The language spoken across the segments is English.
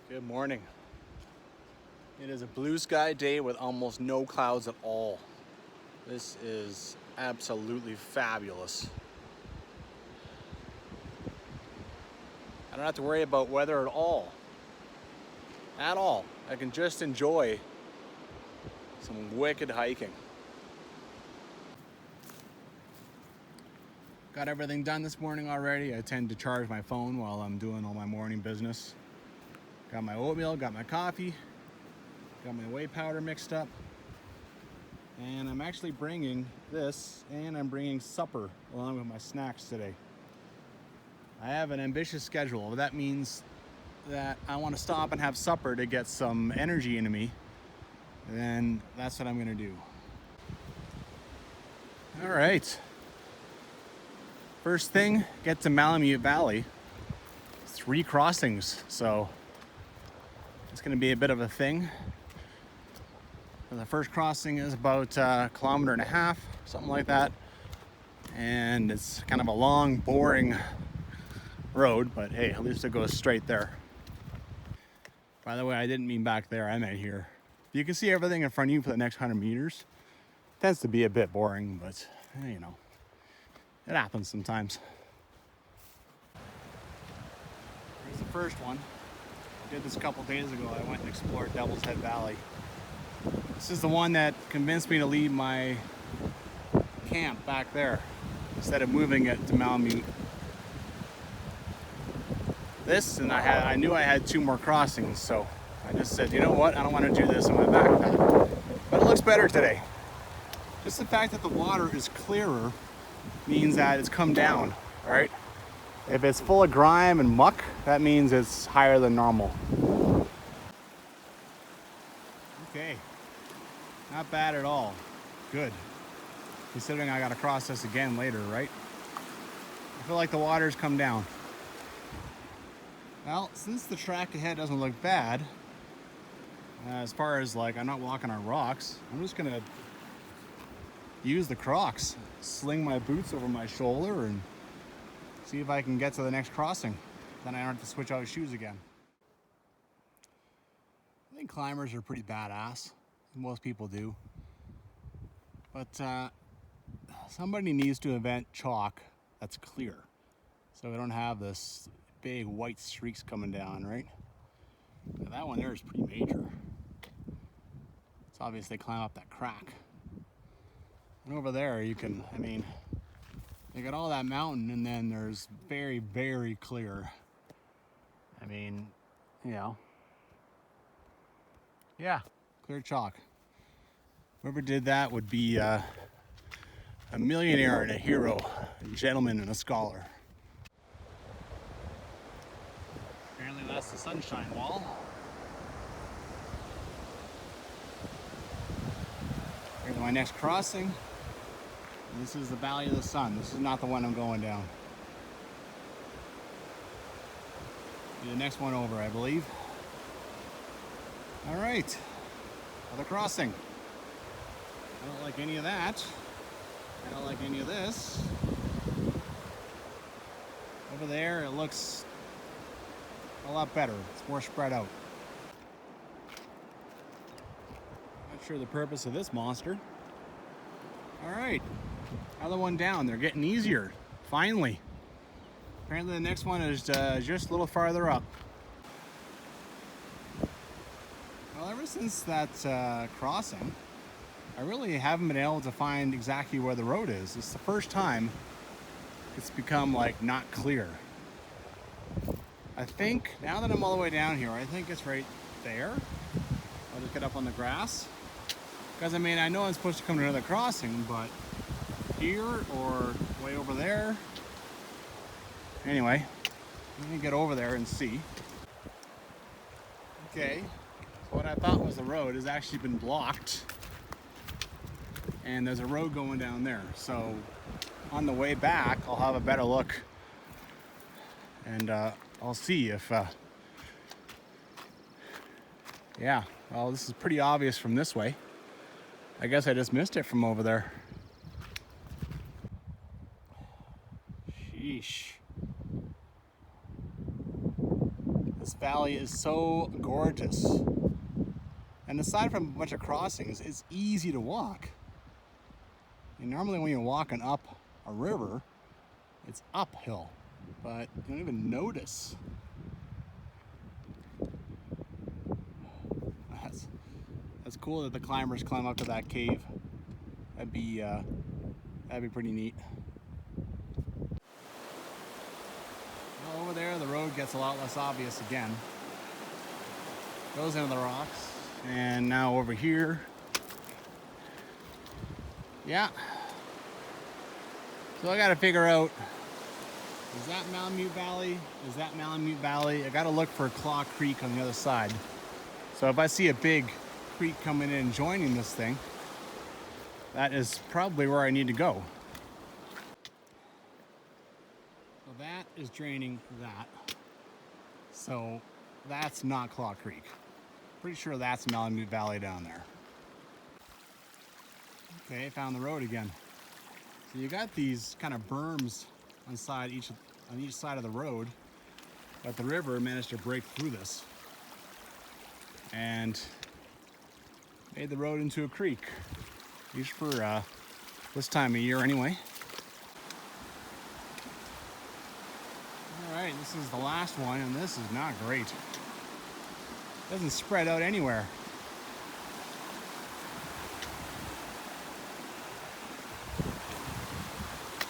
Good morning. It is a blue sky day with almost no clouds at all. This is absolutely fabulous. I don't have to worry about weather at all. At all. I can just enjoy some wicked hiking. Got everything done this morning already. I tend to charge my phone while I'm doing all my morning business. Got my oatmeal, got my coffee, got my whey powder mixed up, and I'm actually bringing this, and I'm bringing supper along with my snacks today. I have an ambitious schedule. That means that I want to stop and have supper to get some energy into me, and that's what I'm going to do. All right. First thing, get to Malamute Valley. 3 crossings, so it's going to be a bit of a thing. The first crossing is about a kilometer and a half, something like that. And it's kind of a long, boring road, but hey, at least it goes straight there. By the way, I didn't mean back there, I meant here. You can see everything in front of you for the next 100 meters. Tends to be a bit boring, but you know, it happens sometimes. Here's the first one. I did this a couple days ago. I went and explored Devil's Head Valley. This is the one that convinced me to leave my camp back there instead of moving it to Malamute. This, and I knew I had 2 more crossings, so I just said, you know what, I don't want to do this on my backpack. But it looks better today. Just the fact that the water is clearer means that it's come down, right? If it's full of grime and muck, that means it's higher than normal. Okay, not bad at all. Good. Considering I gotta cross this again later, right? I feel like the water's come down. Well, since the track ahead doesn't look bad, as far as like I'm not walking on rocks, I'm just gonna use the Crocs, sling my boots over my shoulder and see if I can get to the next crossing. Then I don't have to switch out shoes again. I think climbers are pretty badass. Most people do. But somebody needs to invent chalk that's clear, so we don't have this big white streaks coming down, right? Now that one there is pretty major. It's obvious they climb up that crack. And over there you can, I mean, you got all that mountain, and then there's very, very clear. I mean, you know, yeah, clear chalk. Whoever did that would be a millionaire and a hero, a gentleman and a scholar. Apparently that's the sunshine wall. Here's my next crossing. This is the Valley of the Sun. This is not the one I'm going down. Be the next one over, I believe. All right, another crossing. I don't like any of that. I don't like any of this. Over there, it looks a lot better. It's more spread out. Not sure the purpose of this monster. All right. Another one down. They're getting easier. Finally. Apparently the next one is just a little farther up. Well, ever since that crossing, I really haven't been able to find exactly where the road is. It's the first time it's become like not clear. I think, now that I'm all the way down here, I think it's right there. I'll just get up on the grass. Because I mean, I know I'm supposed to come to another crossing, but here or way over there. Anyway, let me get over there and see. Okay, so what I thought was the road has actually been blocked. And there's a road going down there. So on the way back, I'll have a better look. And I'll see if, yeah, well, this is pretty obvious from this way. I guess I just missed it from over there. Sheesh. This valley is so gorgeous. And aside from a bunch of crossings, it's easy to walk. And normally when you're walking up a river, it's uphill, but you don't even notice. That's cool that the climbers climb up to that cave. That'd be pretty neat. Well, over there, the road gets a lot less obvious again. Goes into the rocks, and now over here, yeah. So I got to figure out: is that Malamute Valley? Is that Malamute Valley? I got to look for Claw Creek on the other side. So if I see a big creek coming in and joining this thing, that is probably where I need to go. So that is draining that. So that's not Claw Creek. Pretty sure that's Malamute Valley down there. Okay, found the road again. So you got these kind of berms on each side of the road, but the river managed to break through this and made the road into a creek. At least for this time of year anyway. Alright, this is the last one, and this is not great. It doesn't spread out anywhere.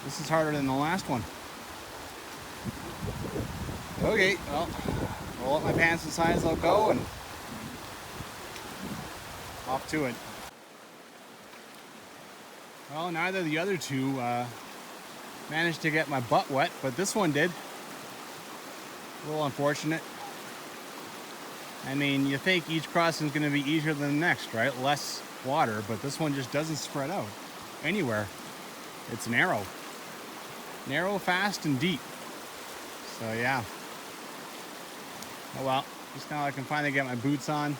This is harder than the last one. Okay, well, roll up my pants as high as I'll go and off to it. Well, neither of the other two managed to get my butt wet, but this one did. A little unfortunate. I mean, you think each crossing is going to be easier than the next, right? Less water, but this one just doesn't spread out anywhere. It's narrow. Narrow, fast, and deep. So yeah. Oh well, just now I can finally get my boots on.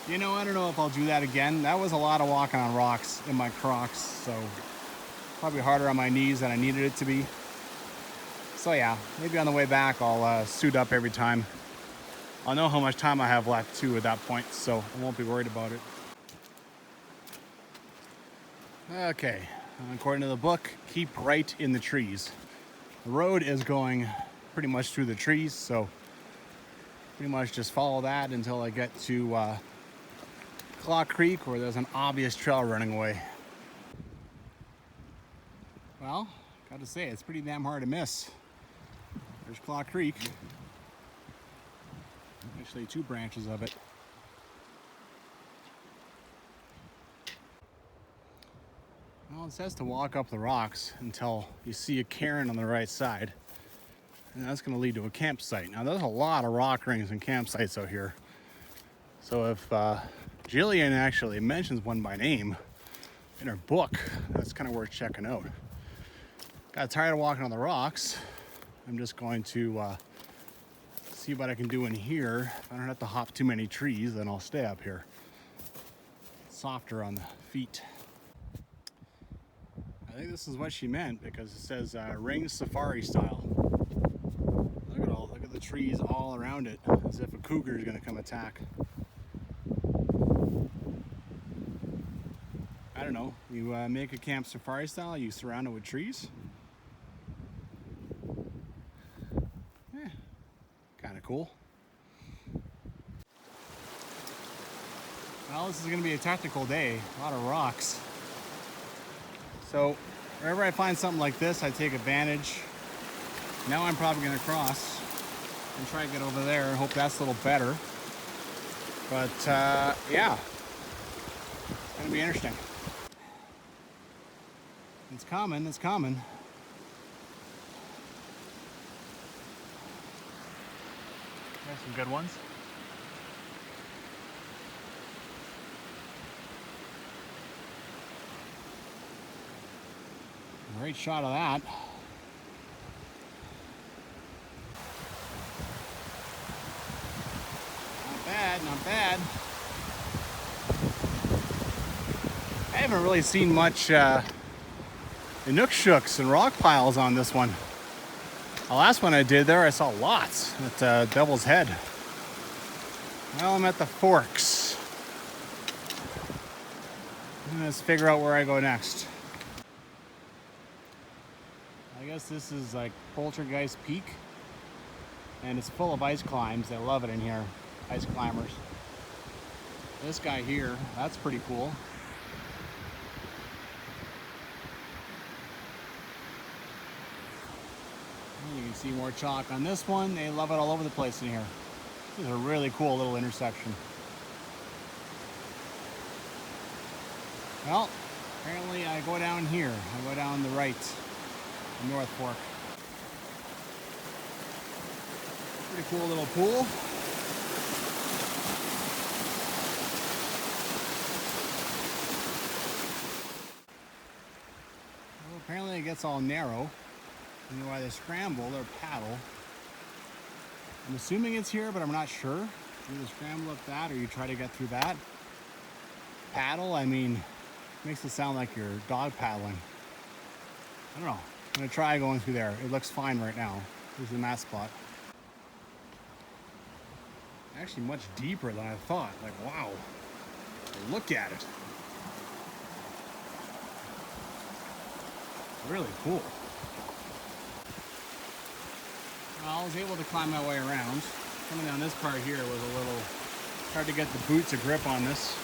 You know, I don't know if I'll do that again. That was a lot of walking on rocks in my Crocs, so probably harder on my knees than I needed it to be. So yeah, maybe on the way back I'll suit up every time. I'll know how much time I have left too at that point, so I won't be worried about it. Okay, according to the book, keep right in the trees. The road is going pretty much through the trees, so pretty much just follow that until I get to Claw Creek, where there's an obvious trail running away. Well, gotta say, it's pretty damn hard to miss. There's Claw Creek. Actually, two branches of it. Well, it says to walk up the rocks until you see a cairn on the right side. And that's gonna lead to a campsite. Now, there's a lot of rock rings and campsites out here. So if Jillian actually mentions one by name in her book, that's kind of worth checking out. Got tired of walking on the rocks. I'm just going to see what I can do in here. If I don't have to hop too many trees, then I'll stay up here. Softer on the feet. I think this is what she meant, because it says ring safari style. Look at the trees all around it, as if a cougar is going to come attack. I don't know, you make a camp safari style, you surround it with trees. Kind of cool. Well, this is going to be a technical day, a lot of rocks. So wherever I find something like this, I take advantage. Now I'm probably going to cross and try to get over there and hope that's a little better. But yeah, it's going to be interesting. It's coming, it's coming. There's some good ones. Great shot of that. Not bad, not bad. I haven't really seen much Inukshooks and rock piles on this one. The last one I did there, I saw lots at Devil's Head. Well, I'm at the forks. Let's figure out where I go next. I guess this is like Poltergeist Peak, and it's full of ice climbs. They love it in here, ice climbers. This guy here, that's pretty cool. You can see more chalk on this one. They love it all over the place in here. This is a really cool little intersection. Well, apparently I go down here. I go down the right, the North Fork. Pretty cool little pool. Well, apparently it gets all narrow. You know why they scramble or paddle. I'm assuming it's here, but I'm not sure. You either scramble up that or you try to get through that. Paddle, I mean, makes it sound like you're dog paddling. I don't know. I'm gonna try going through there. It looks fine right now. Here's the mat spot. Actually much deeper than I thought. Like, wow. Look at it. Really cool. Well, I was able to climb my way around. Coming down this part here was a little hard to get the boots a grip on this.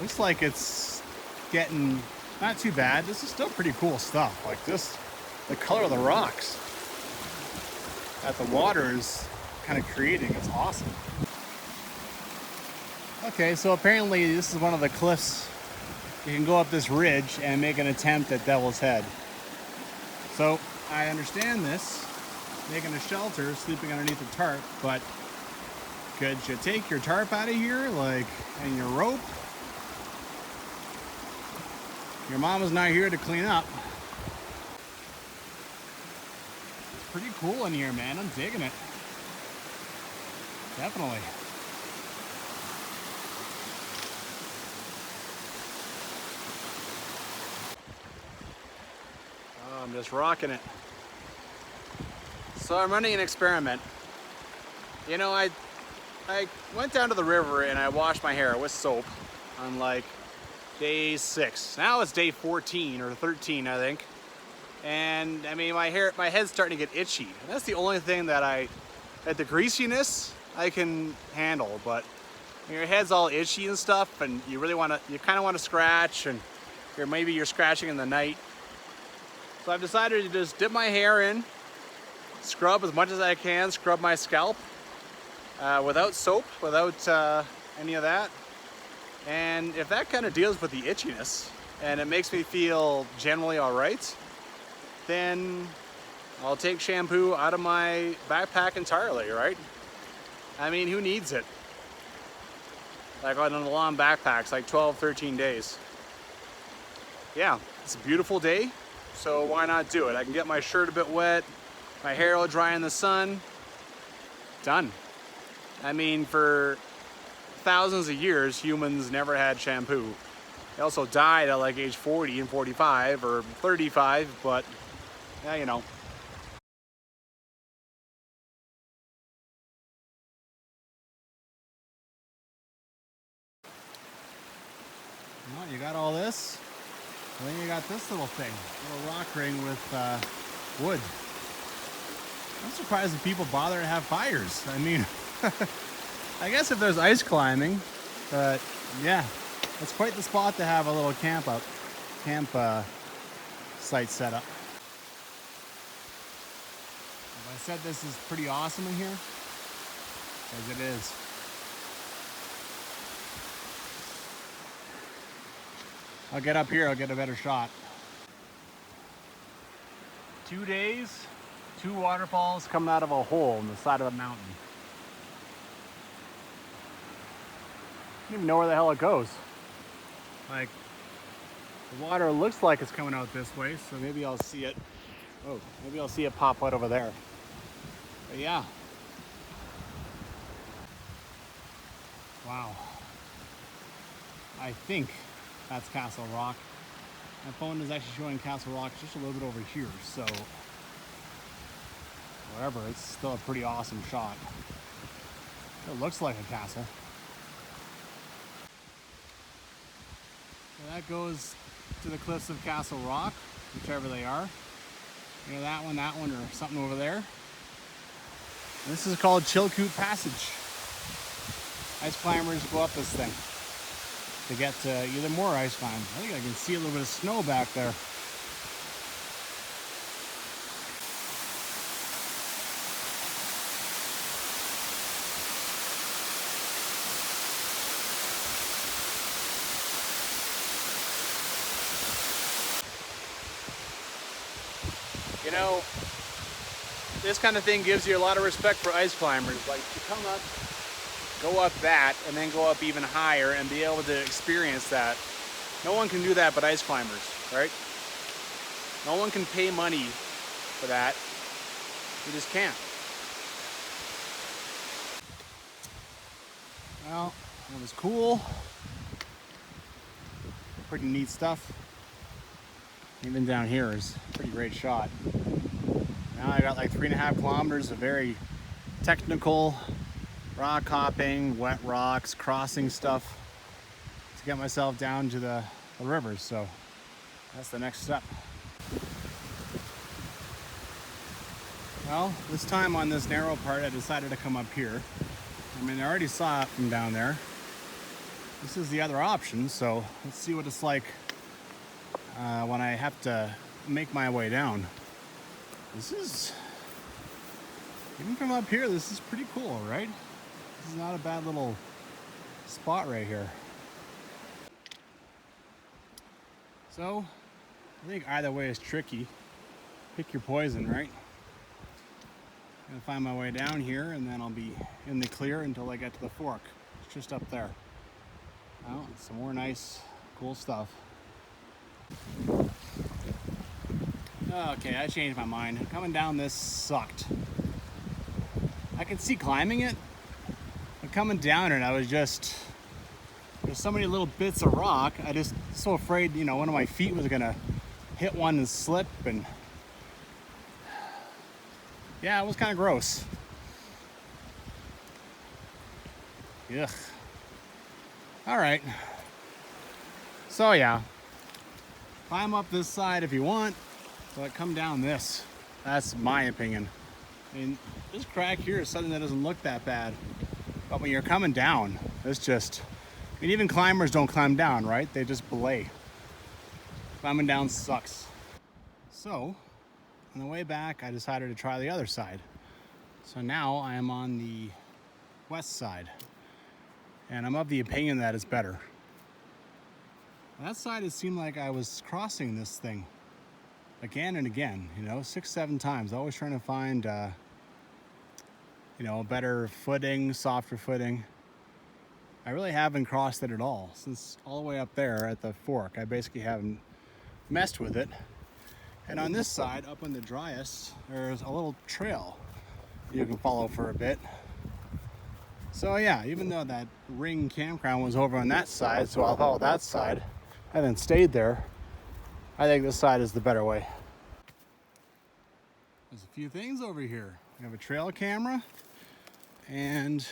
Looks like it's getting not too bad. This is still pretty cool stuff. Like this, the color of the rocks that the water is kind of creating, it's awesome. Okay, so apparently this is one of the cliffs. You can go up this ridge and make an attempt at Devil's Head. So I understand this, making a shelter, sleeping underneath a tarp, but could you take your tarp out of here, like, and your rope? Your mama's not here to clean up. It's pretty cool in here, man. I'm digging it. Definitely. Oh, I'm just rocking it. So I'm running an experiment. You know, I went down to the river and I washed my hair with soap on like day 6. Now it's day 14 or 13, I think. And I mean, my head's starting to get itchy. And that's the only thing that the greasiness I can handle. But when your head's all itchy and stuff, and you kind of want to scratch, and maybe you're scratching in the night. So I've decided to just dip my hair in, scrub as much as I can, scrub my scalp without soap, without any of that. And if that kind of deals with the itchiness and it makes me feel generally all right, then I'll take shampoo out of my backpack entirely, right? I mean, who needs it? Like on a long backpack, like 12, 13 days. Yeah, it's a beautiful day, so why not do it? I can get my shirt a bit wet, my hair will dry in the sun, done. I mean, for thousands of years, humans never had shampoo. They also died at like age 40 and 45 or 35, but yeah, you know. Well, you got all this, and then you got this little thing, a little rock ring with wood. I'm surprised that people bother to have fires. I mean, I guess if there's ice climbing, but yeah, it's quite the spot to have a little camp site set up. Have I said this is pretty awesome in here? Because it is. I'll get up here, I'll get a better shot. 2 days, 2 waterfalls coming out of a hole in the side of a mountain. I don't even know where the hell it goes. Like, the water looks like it's coming out this way, so maybe I'll see it. Oh, maybe I'll see it pop out over there. But yeah. Wow. I think that's Castle Rock. My phone is actually showing Castle Rock just a little bit over here, so whatever, it's still a pretty awesome shot. It looks like a castle. So that goes to the cliffs of Castle Rock, whichever they are. You know, that one, or something over there. And this is called Chilkoot Passage. Ice climbers go up this thing to get to either more ice climbs. I think I can see a little bit of snow back there. You know, this kind of thing gives you a lot of respect for ice climbers. Like, to come up, go up that, and then go up even higher and be able to experience that. No one can do that but ice climbers, right? No one can pay money for that. You just can't. Well, it was cool. Pretty neat stuff. Even down here is a pretty great shot. Now I got like 3.5 kilometers of very technical rock hopping, wet rocks, crossing stuff to get myself down to the rivers. So that's the next step. Well, this time on this narrow part, I decided to come up here. I mean, I already saw it from down there. This is the other option, so let's see what it's like when I have to make my way down. This is, even from up here, this is pretty cool, right? This is not a bad little spot right here. So, I think either way is tricky. Pick your poison, right? I'm gonna find my way down here and then I'll be in the clear until I get to the fork. It's just up there. Well, some more nice, cool stuff. Okay, I changed my mind. Coming down this sucked. I could see climbing it, but coming down it, I was just, there's so many little bits of rock. I just so afraid, you know, one of my feet was gonna hit one and slip, and yeah, it was kind of gross. Ugh. All right. So yeah, climb up this side if you want, but come down this. That's my opinion. I mean, this crack here is something that doesn't look that bad, but when you're coming down, it's just, I mean, even climbers don't climb down, right? They just belay. Climbing down sucks. So, on the way back, I decided to try the other side. So now I am on the west side, and I'm of the opinion that it's better. That side, it seemed like I was crossing this thing again and again, you know, 6-7 times, always trying to find, you know, better footing, softer footing. I really haven't crossed it at all since all the way up there at the fork. I basically haven't messed with it. And on this side, up in the driest, there's a little trail you can follow for a bit. So yeah, even though that ring campground was over on that side, so I'll follow that side, I then stayed there. I think this side is the better way. There's a few things over here. We have a trail camera, and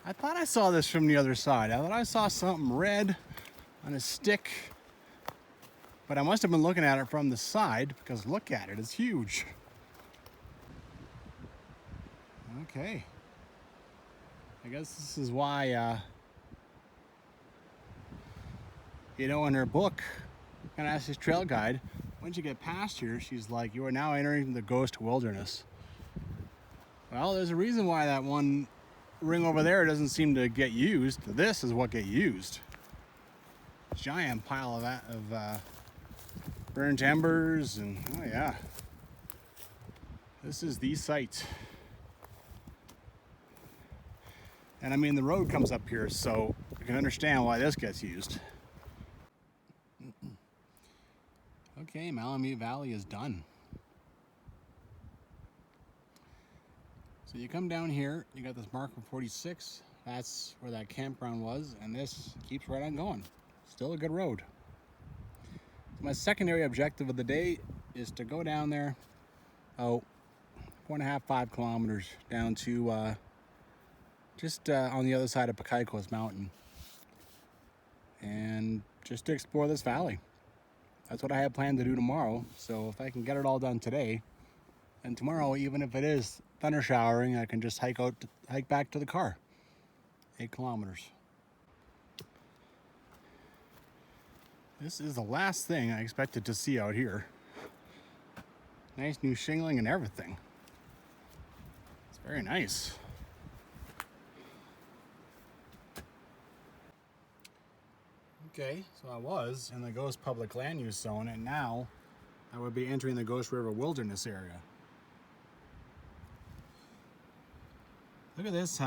I thought I saw this from the other side. I thought I saw something red on a stick, but I must have been looking at it from the side because look at it, it's huge. Okay. I guess this is why, you know, in her book, Kananaskis Trail Guide, once you get past here, she's like, you are now entering the ghost wilderness. Well, there's a reason why that one ring over there doesn't seem to get used. This is what get used. Giant pile of burnt embers, and oh yeah, this is the site. And I mean, the road comes up here, so you can understand why this gets used. Okay, Malamute Valley is done. So you come down here, you got this marker 46. That's where that campground was, and this keeps right on going. Still a good road. So my secondary objective of the day is to go down there, 4.5, 5 kilometers down to just on the other side of Pakakos Mountain, and just to explore this valley. That's what I have planned to do tomorrow. So if I can get it all done today, and tomorrow, even if it is thunder showering, I can just hike back to the car. 8 kilometers. This is the last thing I expected to see out here. Nice new shingling and everything. It's very nice. Okay, so I was in the Ghost Public Land Use Zone, and now I would be entering the Ghost River Wilderness area. Look at this,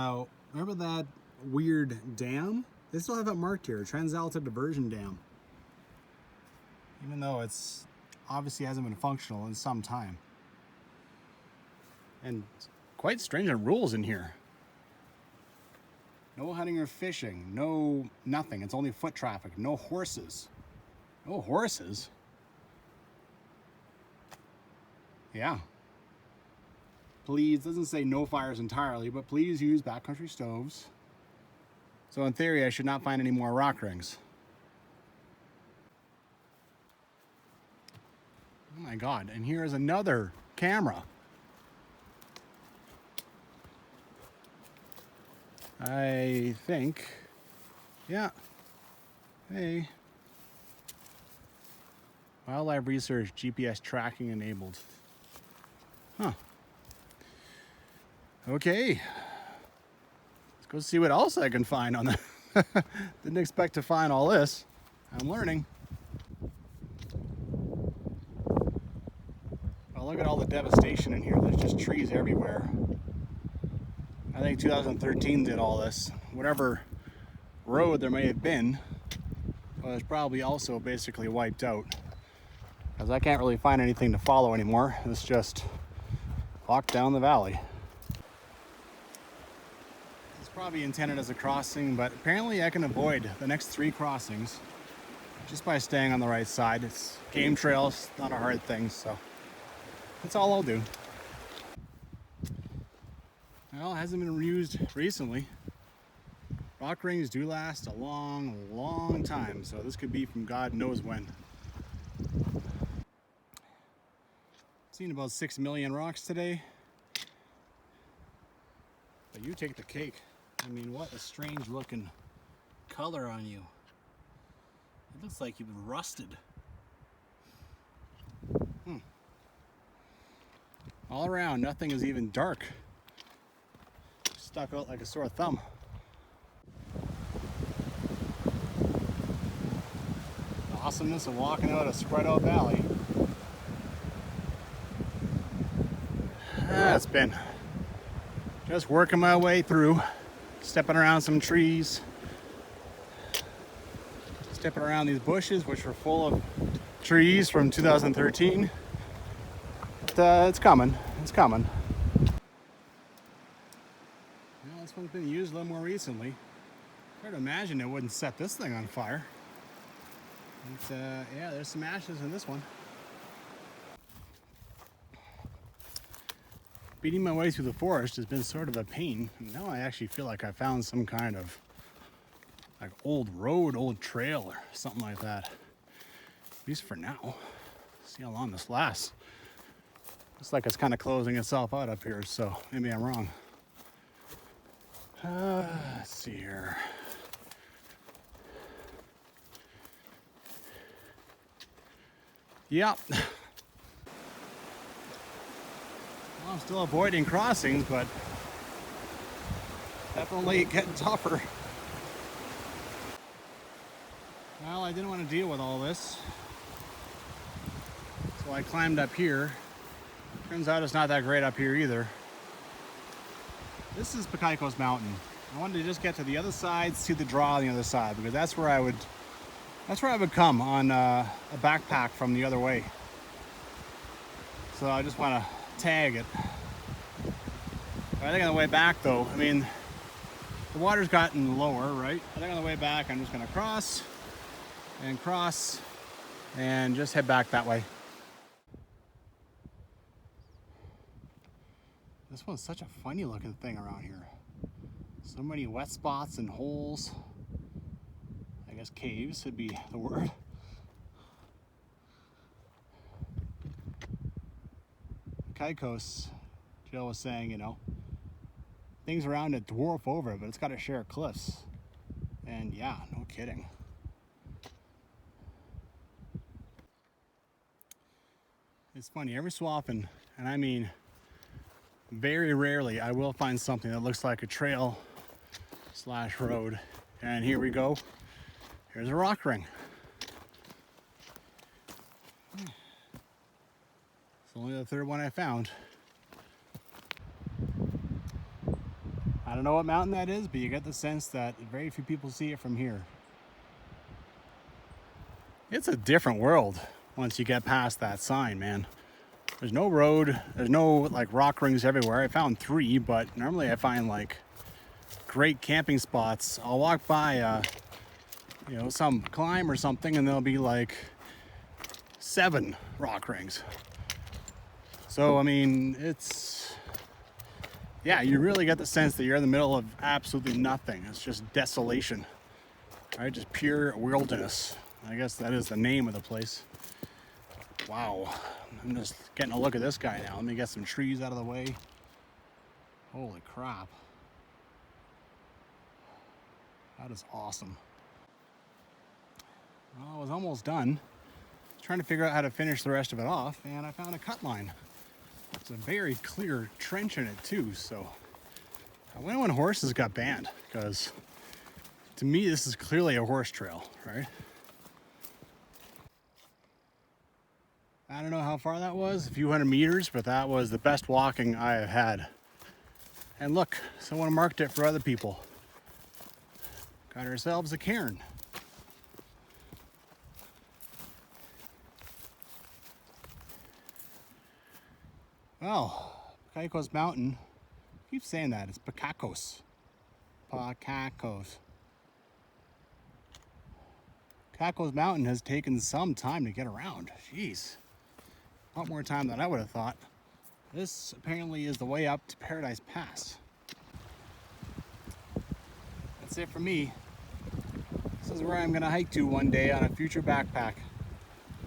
remember that weird dam? They still have it marked here, Transalta Diversion Dam. Even though it's obviously hasn't been functional in some time. And quite stringent rules in here. No hunting or fishing, no nothing. It's only foot traffic, no horses. No horses? Yeah. Please, doesn't say no fires entirely, but please use backcountry stoves. So in theory, I should not find any more rock rings. Oh my God, and here is another camera. I think, yeah, hey. Wildlife research, GPS tracking enabled. Huh. Okay. Let's go see what else I can find on the, didn't expect to find all this. I'm learning. Oh, look at all the devastation in here. There's just trees everywhere. I think 2013 did all this. Whatever road there may have been was probably also basically wiped out. Because I can't really find anything to follow anymore. It's just walk down the valley. It's probably intended as a crossing, but apparently I can avoid the next 3 crossings just by staying on the right side. It's game trails, not a hard thing, so that's all I'll do. Well, it hasn't been used recently. Rock rings do last a long, long time, so this could be from God knows when. Seen about 6 million rocks today. But you take the cake. I mean, what a strange looking color on you. It looks like you've been rusted. All around, nothing is even dark. Stuck out like a sore thumb. The awesomeness of walking out a spread out valley. It's been just working my way through, stepping around some trees, stepping around these bushes which were full of trees from 2013. But, it's coming, it's coming. Well, this one's been used a little more recently. Hard to imagine it wouldn't set this thing on fire. It's, yeah, there's some ashes in this one. Beating my way through the forest has been sort of a pain. Now I actually feel like I found some kind of like old road, old trail or something like that. At least for now. See how long this lasts. Looks like it's kind of closing itself out up here, so maybe I'm wrong. Let's see here. Yep. Well, I'm still avoiding crossings, but definitely getting tougher. Well, I didn't want to deal with all this, so I climbed up here. Turns out it's not that great up here either. This is Pakakos Mountain. I wanted to just get to the other side, see the draw on the other side, because that's where I would come on a backpack from the other way. So I just want to tag it. I think on the way back though, I mean, the water's gotten lower, right? I think on the way back I'm just going to cross and just head back that way. This one's such a funny looking thing around here. So many wet spots and holes. I guess caves would be the word. Pakakos, Jill was saying, you know, things around it dwarf over it, but it's got to share cliffs. And yeah, no kidding. It's funny, every so often, and I mean very rarely, I will find something that looks like a trail / road. And here we go. Here's a rock ring. It's only the third one I found. I don't know what mountain that is, but you get the sense that very few people see it from here. It's a different world once you get past that sign, man. There's no road, there's no like rock rings everywhere. I found 3, but normally I find like great camping spots. I'll walk by you know, some climb or something, and there'll be like 7 rock rings. So I mean, it's, yeah, you really get the sense that you're in the middle of absolutely nothing. It's just desolation, right? Just pure wilderness. I guess that is the name of the place. Wow, I'm just getting a look at this guy now. Let me get some trees out of the way. Holy crap. That is awesome. Well, I was almost done. I was trying to figure out how to finish the rest of it off, and I found a cutline. It's a very clear trench in it too, so I wonder when horses got banned, because to me this is clearly a horse trail, right? I don't know how far that was, a few hundred meters, but that was the best walking I have had. And look, someone marked it for other people. Got ourselves a cairn. Well, Pakakos Mountain, I keep saying that, it's Pakakos. Pakakos. Pakakos Mountain has taken some time to get around. Jeez. A lot more time than I would have thought. This apparently is the way up to Paradise Pass. That's it for me. This is where I'm going to hike to one day on a future backpack.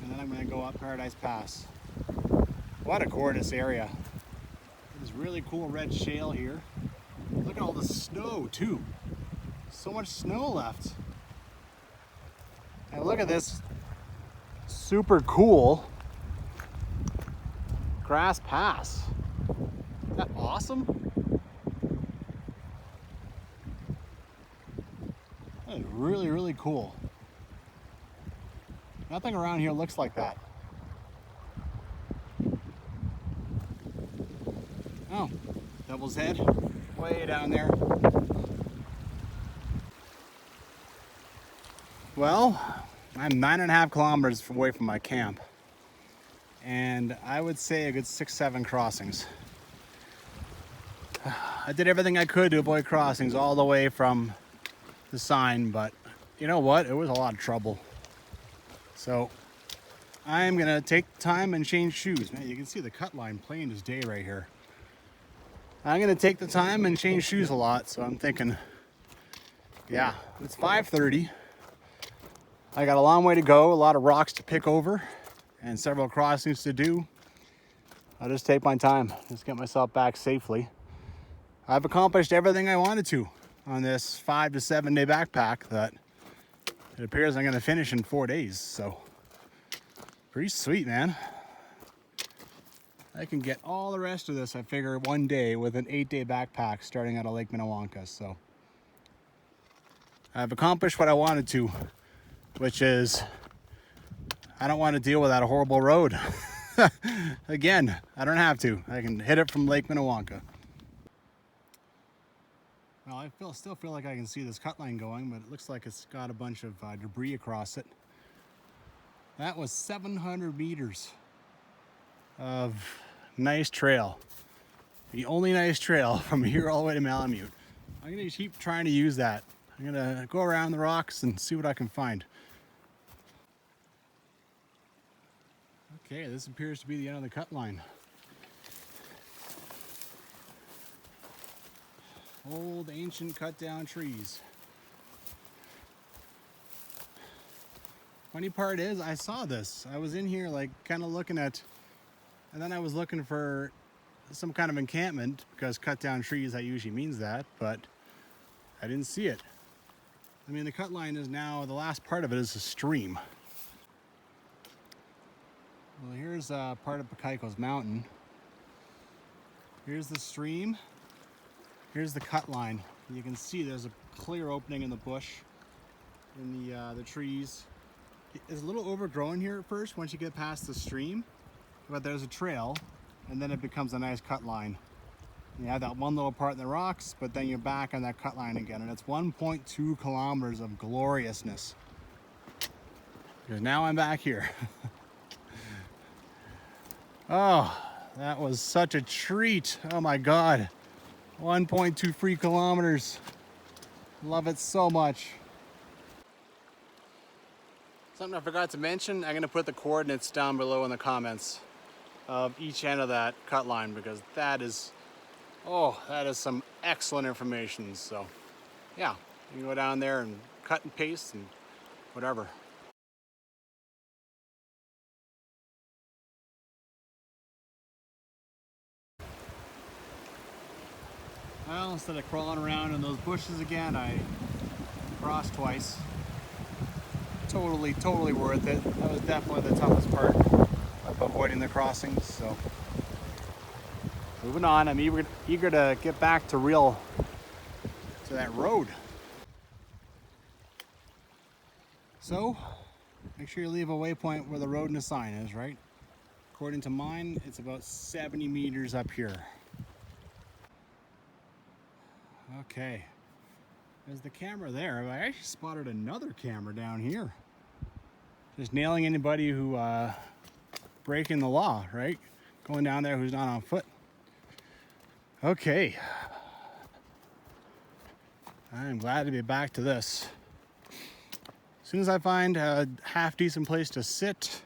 And then I'm going to go up Paradise Pass. What a gorgeous area. There's really cool red shale here. Look at all the snow too. So much snow left. And look at this super cool grass pass. Isn't that awesome? That is really, really cool. Nothing around here looks like that. Oh, Devil's Head, way down there. Well, I'm 9.5 kilometers away from my camp, and I would say a good 6-7 crossings. I did everything I could to avoid crossings all the way from the sign, but you know what? It was a lot of trouble. So I'm gonna take time and change shoes. Man, you can see the cut line plain as day right here. I'm gonna take the time and change shoes a lot, so I'm thinking, yeah, it's 5:30. I got a long way to go, a lot of rocks to pick over, and several crossings to do. I'll just take my time, just get myself back safely. I've accomplished everything I wanted to on this 5 to 7 day backpack that it appears I'm gonna finish in 4 days, so pretty sweet, man. I can get all the rest of this, I figure, one day with an 8-day backpack starting out of Lake Minnewanka. So I've accomplished what I wanted to, which is I don't want to deal with that horrible road. Again, I don't have to. I can hit it from Lake Minnewanka. Well, I still feel like I can see this cut line going, but it looks like it's got a bunch of debris across it. That was 700 meters of nice trail. The only nice trail from here all the way to Malamute. I'm gonna keep trying to use that. I'm gonna go around the rocks and see what I can find. Okay, this appears to be the end of the cut line. Old ancient cut down trees. Funny part is I saw this. I was in here like kind of looking at, and then I was looking for some kind of encampment because cut down trees, that usually means that, but I didn't see it. I mean, the cut line is now, the last part of it is a stream. Well, here's part of Pakakos Mountain. Here's the stream. Here's the cut line. You can see there's a clear opening in the bush, in the trees. It's a little overgrown here at first once you get past the stream, but there's a trail, and then it becomes a nice cut line. You have that one little part in the rocks, but then you're back on that cut line again, and it's 1.2 kilometers of gloriousness. Because now I'm back here. Oh, that was such a treat. Oh my God. 1.2 free kilometers. Love it so much. Something I forgot to mention, I'm going to put the coordinates down below in the comments of each end of that cut line, because that is some excellent information. So yeah, you can go down there and cut and paste and whatever. Well, instead of crawling around in those bushes again, I crossed twice. Totally worth it. That was definitely the toughest part of avoiding the crossings. So moving on, I'm eager to get back to that road. So make sure you leave a waypoint where the road and the sign is, right? According to mine, it's about 70 meters up here. Okay, there's the camera there. I actually spotted another camera down here. Just nailing anybody who breaking the law, right? Going down there who's not on foot. Okay. I'm glad to be back to this. As soon as I find a half decent place to sit,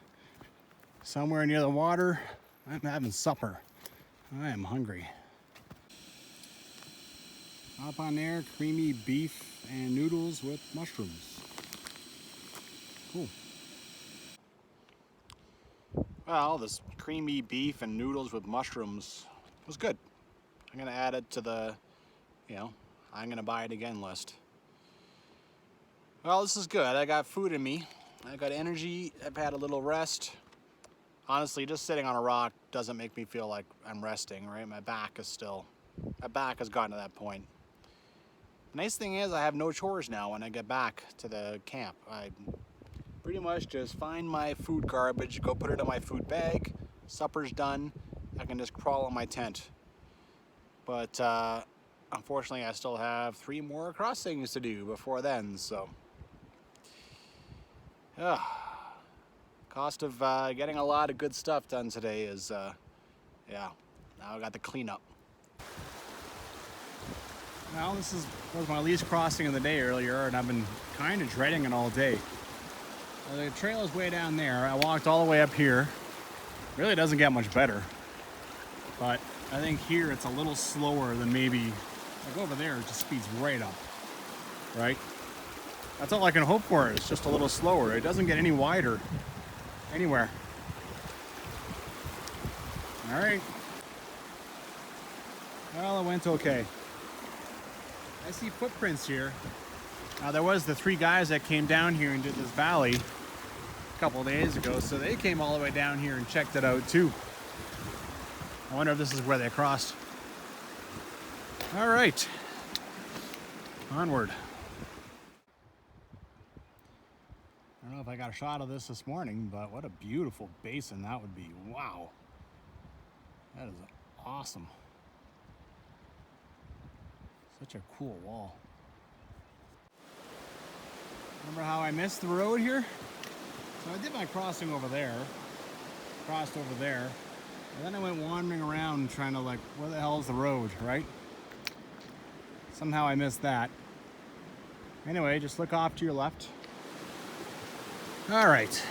somewhere near the water, I'm having supper. I am hungry. Up on there, creamy beef and noodles with mushrooms. Cool. Well, this creamy beef and noodles with mushrooms was good. I'm gonna add it to the, I'm gonna buy it again list. Well, this is good. I got food in me. I got energy. I've had a little rest. Honestly, just sitting on a rock doesn't make me feel like I'm resting, right? My back has gotten to that point. The nice thing is I have no chores now when I get back to the camp. I pretty much just find my food garbage, go put it in my food bag, supper's done, I can just crawl in my tent. But unfortunately I still have 3 more crossings to do before then, so. Cost of getting a lot of good stuff done today is, now I got the cleanup. Well, this was my least crossing of the day earlier, and I've been kind of dreading it all day. The trail is way down there. I walked all the way up here. Really doesn't get much better. But I think here it's a little slower than maybe, like over there, it just speeds right up, right? That's all I can hope for. It's just a little slower. It doesn't get any wider anywhere. All right. Well, it went okay. I see footprints here. Now there was the 3 guys that came down here and did this valley a couple of days ago, so they came all the way down here and checked it out too. I wonder if this is where they crossed. All right, onward. I don't know if I got a shot of this morning, but what a beautiful basin that would be. Wow, that is awesome. Such a cool wall. Remember how I missed the road here? So I did my crossing over there, crossed over there, and then I went wandering around trying to like, where the hell is the road, right? Somehow I missed that. Anyway, just look off to your left. All right,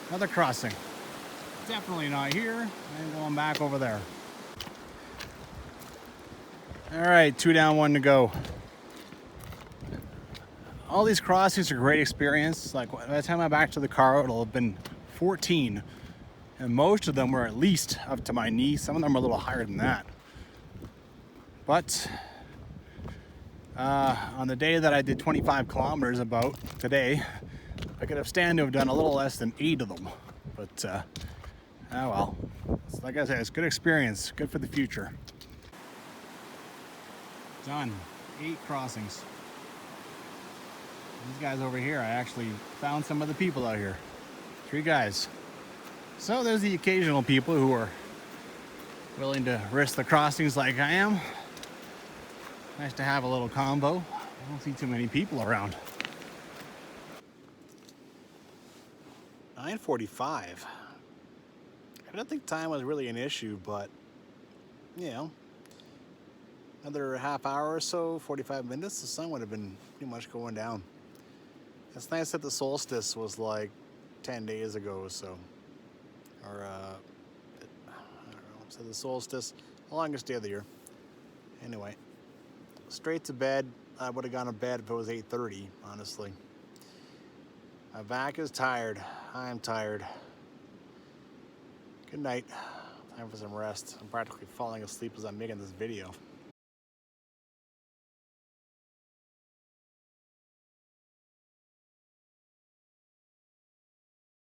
another crossing. Definitely not here. I'm going back over there. All right, 2 down, 1 to go. All these crossings are a great experience. Like by the time I'm back to the car, it'll have been 14. And most of them were at least up to my knee. Some of them are a little higher than that. But on the day that I did 25 kilometers about today, I could have stand to have done a little less than 8 of them. But oh well. Like I said, it's a good experience. Good for the future. Done. 8 crossings. These guys over here, I actually found some of the people out here. 3 guys. So there's the occasional people who are willing to risk the crossings like I am. Nice to have a little combo. I don't see too many people around. 9:45. I don't think time was really an issue, but you know, another half hour or so, 45 minutes, the sun would have been pretty much going down. It's nice that the solstice was like 10 days ago, so. Or, I don't know, so the solstice, the longest day of the year. Anyway, straight to bed. I would have gone to bed if it was 8:30, honestly. My back is tired. I am tired. Good night. Time for some rest. I'm practically falling asleep as I'm making this video.